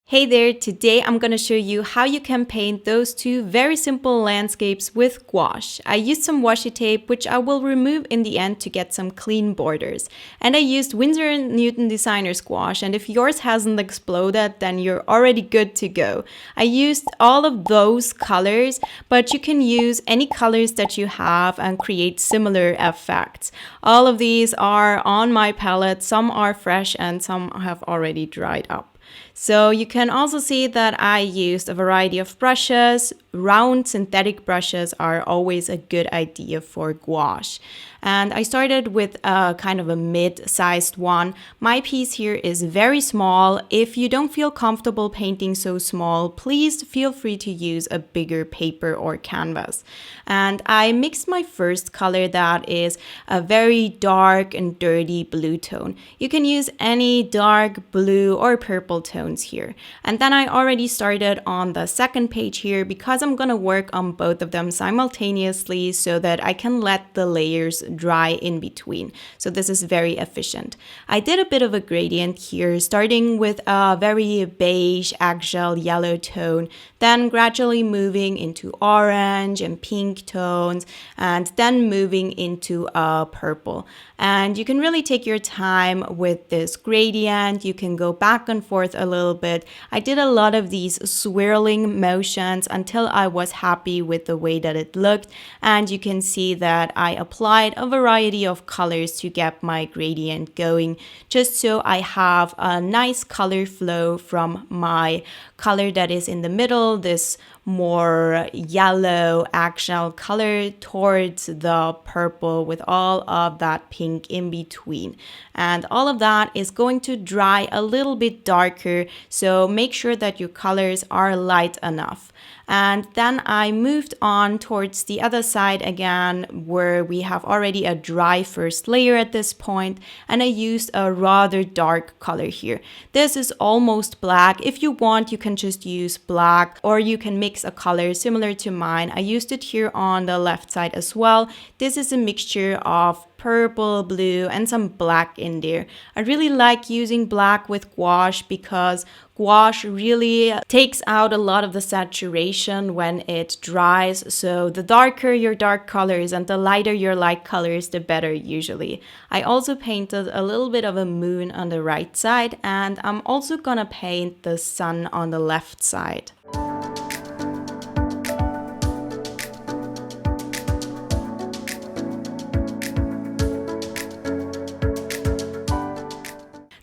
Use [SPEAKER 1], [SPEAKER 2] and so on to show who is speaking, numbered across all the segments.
[SPEAKER 1] Hey there, today I'm going to show you how you can paint those two very simple landscapes with gouache. I used some washi tape, which I will remove in the end to get some clean borders. And I used Winsor & Newton Designer's gouache, and if yours hasn't exploded, then you're already good to go. I used all of those colors, but you can use any colors that you have and create similar effects. All of these are on my palette, some are fresh and some have already dried up. So you can also see that I used a variety of brushes. Round synthetic brushes are always a good idea for gouache. And I started with a kind of a mid-sized one. My piece here is very small. If you don't feel comfortable painting so small, please feel free to use a bigger paper or canvas. And I mixed my first color, that is a very dark and dirty blue tone. You can use any dark blue or purple tones here. And then I already started on the second page here because I'm going to work on both of them simultaneously so that I can let the layers dry in between. So this is very efficient. I did a bit of a gradient here, starting with a very beige eggshell yellow tone, then gradually moving into orange and pink tones, and then moving into a purple. And you can really take your time with this gradient. You can go back and forth a little bit. I did a lot of these swirling motions until I was happy with the way that it looked. And you can see that I applied a variety of colors to get my gradient going, just so I have a nice color flow from my color that is in the middle, this more yellow eggshell color, towards the purple with all of that pink in between. And all of that is going to dry a little bit darker, so make sure that your colors are light enough. And then I moved on towards the other side again, where we have already a dry first layer at this point, and I used a rather dark color here. This is almost black. If you want, you can just use black, or you can mix a color similar to mine. I used it here on the left side as well. This is a mixture of purple, blue, and some black in there. I really like using black with gouache because gouache really takes out a lot of the saturation when it dries. So the darker your dark colors and the lighter your light colors, the better usually. I also painted a little bit of a moon on the right side, and I'm also gonna paint the sun on the left side.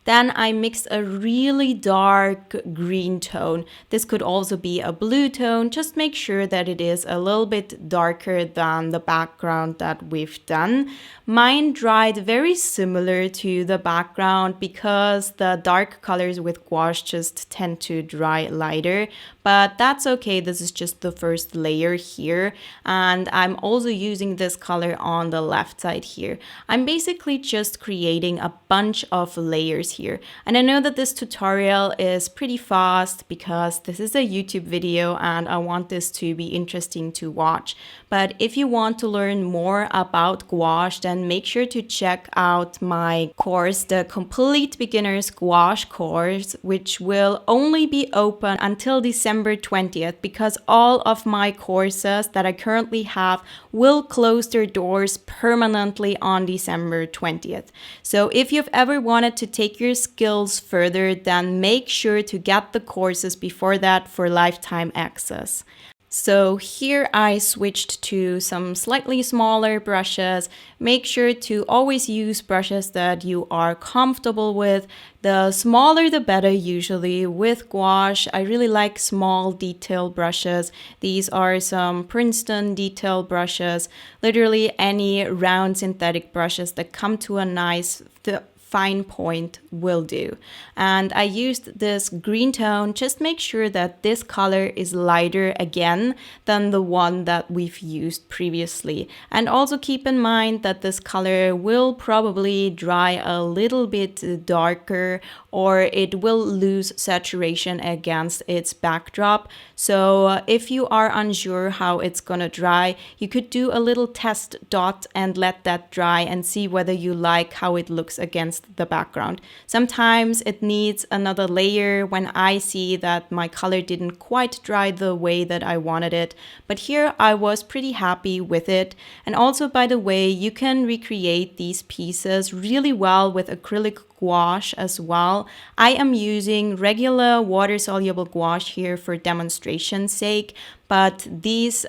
[SPEAKER 1] Then I mixed a really dark green tone. This could also be a blue tone. Just make sure that it is a little bit darker than the background that we've done. Mine dried very similar to the background because the dark colors with gouache just tend to dry lighter. But that's okay, this is just the first layer here. And I'm also using this color on the left side here. I'm basically just creating a bunch of layers here. And I know that this tutorial is pretty fast because this is a YouTube video and I want this to be interesting to watch. But if you want to learn more about gouache, then make sure to check out my course, the Complete Beginner's Gouache course, which will only be open until December 20th because all of my courses that I currently have will close their doors permanently on December 20th. So if you've ever wanted to take your skills further, then make sure to get the courses before that for lifetime access. So here I switched to some slightly smaller brushes. Make sure to always use brushes that you are comfortable with. The smaller the better usually. With gouache, I really like small detail brushes. These are some Princeton detail brushes. Literally any round synthetic brushes that come to a nice fine point will do. And I used this green tone. Just make sure that this color is lighter again than the one that we've used previously. And also keep in mind that this color will probably dry a little bit darker, or it will lose saturation against its backdrop. So if you are unsure how it's gonna dry, you could do a little test dot and let that dry and see whether you like how it looks against just the background. Sometimes it needs another layer when I see that my color didn't quite dry the way that I wanted it. But here I was pretty happy with it. And also, by the way, you can recreate these pieces really well with acrylic gouache as well. I am using regular water-soluble gouache here for demonstration's sake, but these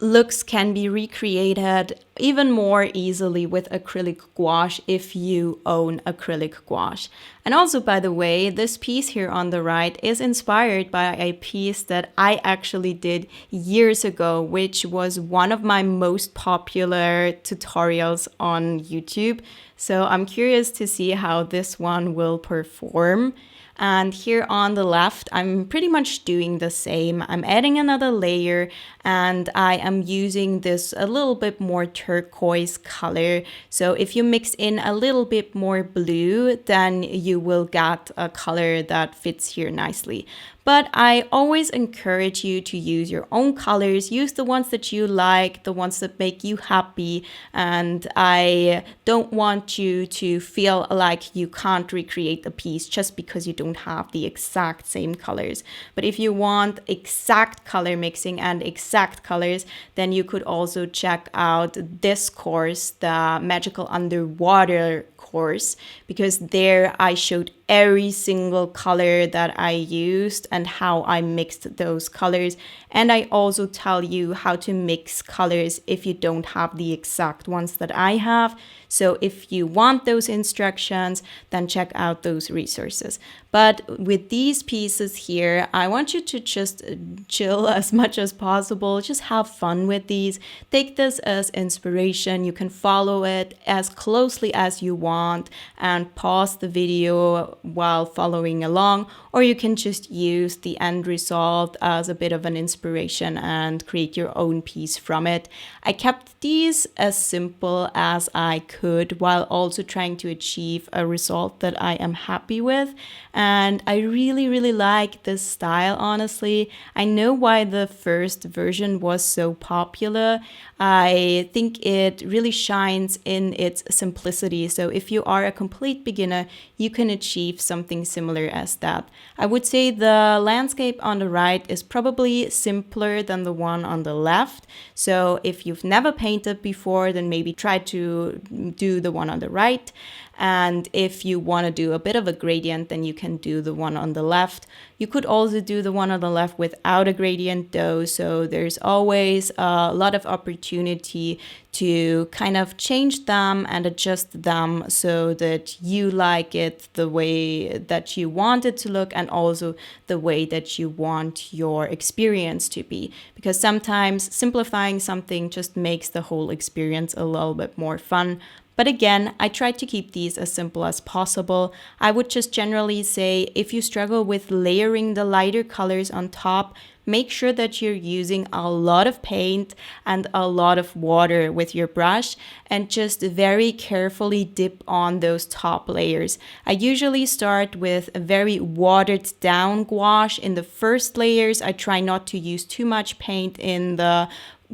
[SPEAKER 1] looks can be recreated even more easily with acrylic gouache if you own acrylic gouache. And also, by the way, this piece here on the right is inspired by a piece that I actually did years ago, which was one of my most popular tutorials on YouTube. So I'm curious to see how this one will perform. And here on the left, I'm pretty much doing the same. I'm adding another layer and I am using this a little bit more turquoise color. So if you mix in a little bit more blue, then you will get a color that fits here nicely. But I always encourage you to use your own colors, use the ones that you like, the ones that make you happy. And I don't want you to feel like you can't recreate the piece just because you don't have the exact same colors. But if you want exact color mixing and exact colors, then you could also check out this course, the Magical Underwater course, because there I showed every single color that I used and how I mixed those colors. And I also tell you how to mix colors if you don't have the exact ones that I have. So if you want those instructions, then check out those resources. But with these pieces here, I want you to just chill as much as possible. Just have fun with these. Take this as inspiration. You can follow it as closely as you want and pause the video while following along, or you can just use the end result as a bit of an inspiration and create your own piece from it. I kept these as simple as I could while also trying to achieve a result that I am happy with. And I really, really like this style, honestly. I know why the first version was so popular. I think it really shines in its simplicity. So if you are a complete beginner, you can achieve something similar as that. I would say the landscape on the right is probably simpler than the one on the left. So if you've never painted before, then maybe try to do the one on the right. And if you want to do a bit of a gradient, then you can do the one on the left. You could also do the one on the left without a gradient though, so there's always a lot of opportunity to kind of change them and adjust them so that you like it the way that you want it to look and also the way that you want your experience to be. Because sometimes simplifying something just makes the whole experience a little bit more fun. But again, I try to keep these as simple as possible. I would just generally say if you struggle with layering the lighter colors on top, make sure that you're using a lot of paint and a lot of water with your brush and just very carefully dip on those top layers. I usually start with a very watered down gouache in the first layers. I try not to use too much paint in the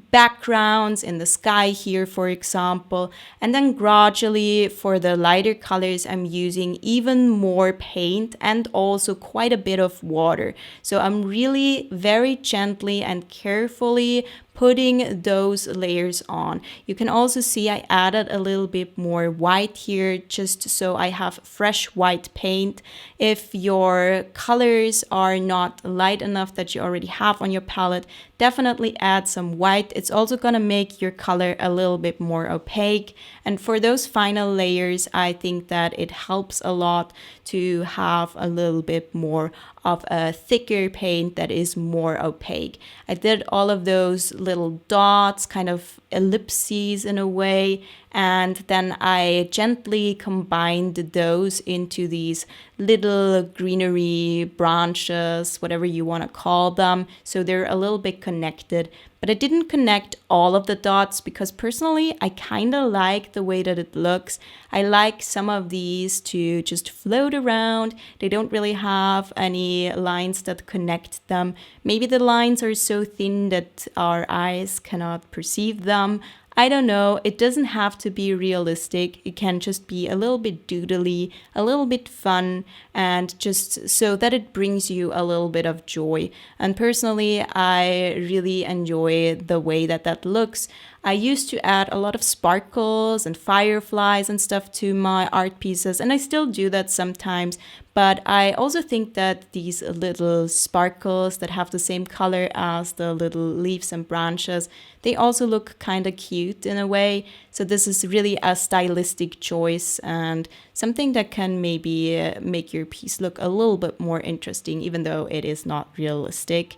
[SPEAKER 1] backgrounds in the sky here, for example, and then gradually for the lighter colors I'm using even more paint and also quite a bit of water. So I'm really very gently and carefully putting those layers on. You can also see I added a little bit more white here just so I have fresh white paint. If your colors are not light enough that you already have on your palette, definitely add some white. It's also going to make your color a little bit more opaque. And for those final layers, I think that it helps a lot to have a little bit more of a thicker paint that is more opaque. I did all of those little dots, kind of ellipses in a way, and then I gently combined those into these little greenery branches, whatever you want to call them, so they're a little bit connected. But I didn't connect all of the dots because personally I kind of like the way that it looks. I like some of these to just float around. They don't really have any lines that connect them. Maybe the lines are so thin that our eyes cannot perceive them. I don't know, it doesn't have to be realistic. It can just be a little bit doodly, a little bit fun, and just so that it brings you a little bit of joy. And personally, I really enjoy the way that that looks. I used to add a lot of sparkles and fireflies and stuff to my art pieces, and I still do that sometimes. But I also think that these little sparkles that have the same color as the little leaves and branches, they also look kind of cute in a way. So this is really a stylistic choice and something that can maybe make your piece look a little bit more interesting, even though it is not realistic.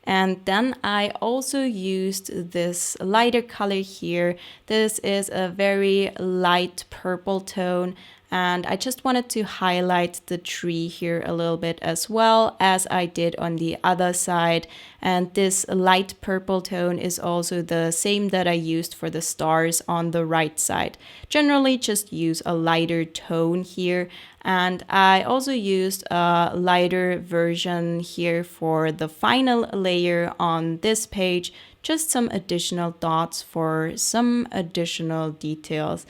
[SPEAKER 1] And then I also used this lighter color here. This is a very light purple tone, and I just wanted to highlight the tree here a little bit as well as I did on the other side. And this light purple tone is also the same that I used for the stars on the right side. Generally just use a lighter tone here. And I also used a lighter version here for the final layer on this page, just some additional dots for some additional details.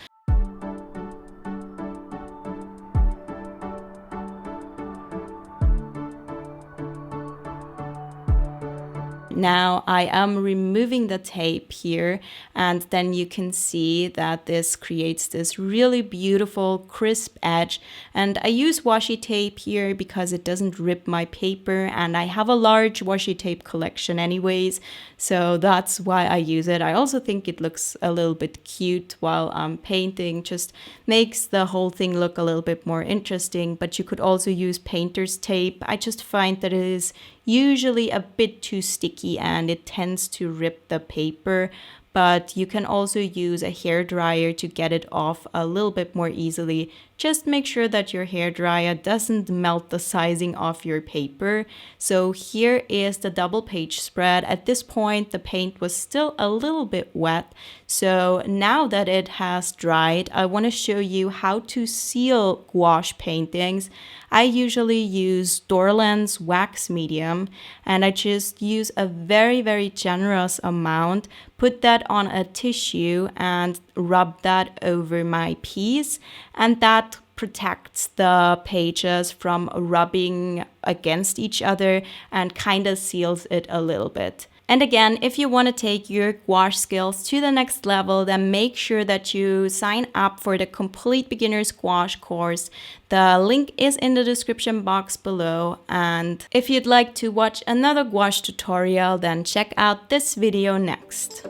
[SPEAKER 1] Now I am removing the tape here, and then you can see that this creates this really beautiful crisp edge. And I use washi tape here because it doesn't rip my paper, and I have a large washi tape collection anyways, so that's why I use it. I also think it looks a little bit cute while I'm painting, just makes the whole thing look a little bit more interesting. But you could also use painter's tape. I just find that it is usually a bit too sticky and it tends to rip the paper, but you can also use a hairdryer to get it off a little bit more easily. Just make sure that your hairdryer doesn't melt the sizing off your paper. So here is the double page spread. At this point, the paint was still a little bit wet. So now that it has dried, I want to show you how to seal gouache paintings. I usually use Dorland's wax medium, and I just use a very generous amount, put that on a tissue and rub that over my piece, and that protects the pages from rubbing against each other and kind of seals it a little bit. And again, if you want to take your gouache skills to the next level, then make sure that you sign up for the Complete Beginner's Gouache course. The link is in the description box below. And if you'd like to watch another gouache tutorial, then check out this video next.